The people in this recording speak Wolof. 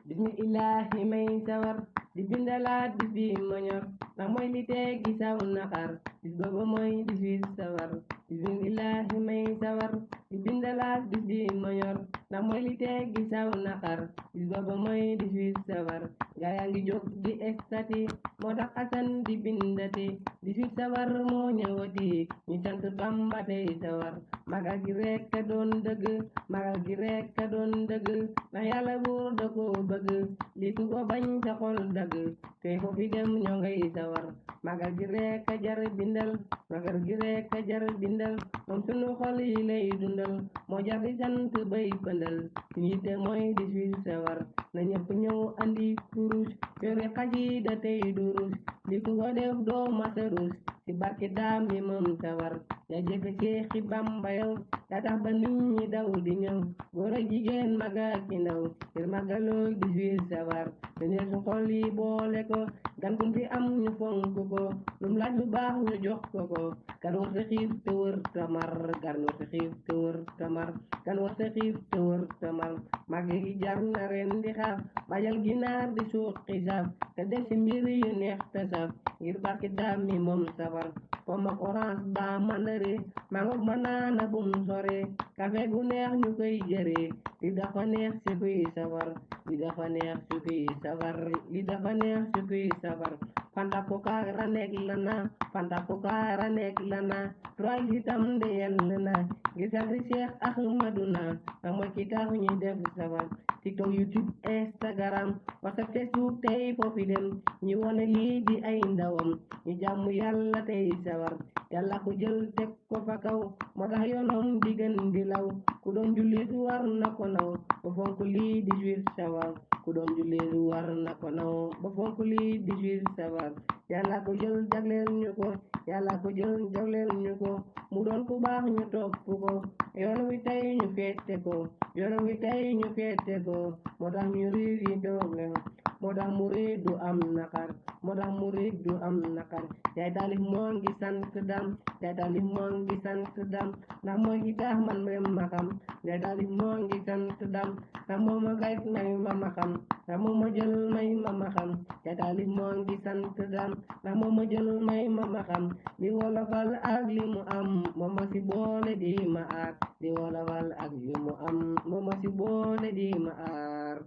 bismillahi may sawar di bindalaat bis bi ma ñor ndax mooy li teggi saw naqar bis booba mooy 18 sawar bismillahi may sawar di bindalaat bis bi ma ñor ndax mooy li teggi saw naqar bis booba mooy 18 sawar gaa yaa ngi jóg di estati moo tax asan di bindati 18 sawar moo ñëwati ñu sant Bamba tey sawar magal gi rekk a doon dëgg magal gi rekk a doon dëgg ndax yàlla buur da ko bëgg lii ku ko bañ sa xol dagg tey foofi dem ñoo ngay sawar magal gi rekk a jar bindal magal gi rekk a jar bindal moom sunu xol yi lay dundal moo jar di sant bay pëndal suñu yitte mooy 18 sawar na ñëpp ñëw andi kurus yore xasida tey durus lii ku ko def doo masa rus ci barke daam mi moom sawar yaa jëfe Seexi Bamba yow yaa tax ba nit ñi daw di ñëw góor ak jigéen mag ak ndaw ngir màggaloo 18 sawar dañu su xol yi boole ko gan gu fi am ñu fonk ko lum laaj lu baax ñu jox ko gan war sa xiif te wër tamar gan war sa xiif te wër tamar gan war sa xiif te wër tamar màgg gi jar na ren di xaar bajal ginaar di suuqi saaf te def si mbir yu neex te saf ngir barke daam mi moom sawar pomme ak orange ba mandari mango banana bum sore kafe gu neex ñu koy jëre li dafa neex si kuy sawar li dafa neex si kuy sawar li dafa neex si kuy sawar fanta coca ranek lana fanta coca ranek lana trois itam de yell na ngir sant Cheikh Ahmaduna ndax mooy ki tax ñu def sawar TikTok YouTube Instagram WhatsApp Facebook tey foofi dem ñi wone lii di ay ndawam ñu jàmm yàlla tey sawar yàlla ko jël teg ko fa kaw moo tax yoonam di gën di law ku doon jullit war na ko naw ba fonk lii 18 sawar ku doon jullit war na ko naw ba fonk lii 18 sawar yàlla ko jël jagleel ñu ko yàlla ko jël jagleel ñu ko mu doon ku baax ñu topp ko yoon wi tey ñu feete ko yoon wi tey ñu feete ko moo tax ñu riir yi doole moo tax murid du am naqar moo tax murid du am naqar yaay taalif moo ngi sant dam yaay taalif moo ngi sant dam ndax moo ngi tax man ma xam yaay taalif moo ngi sant dam ndax moo ma gayt may ma xam ndax moo ma jël may ma xam yaay taalif moo ngi sant dam ndax moo ma jël may ma xam li wolofal ak li mu am moo ma si boole di ma aar li wolofal ak li mu am moo ma si boole di ma aar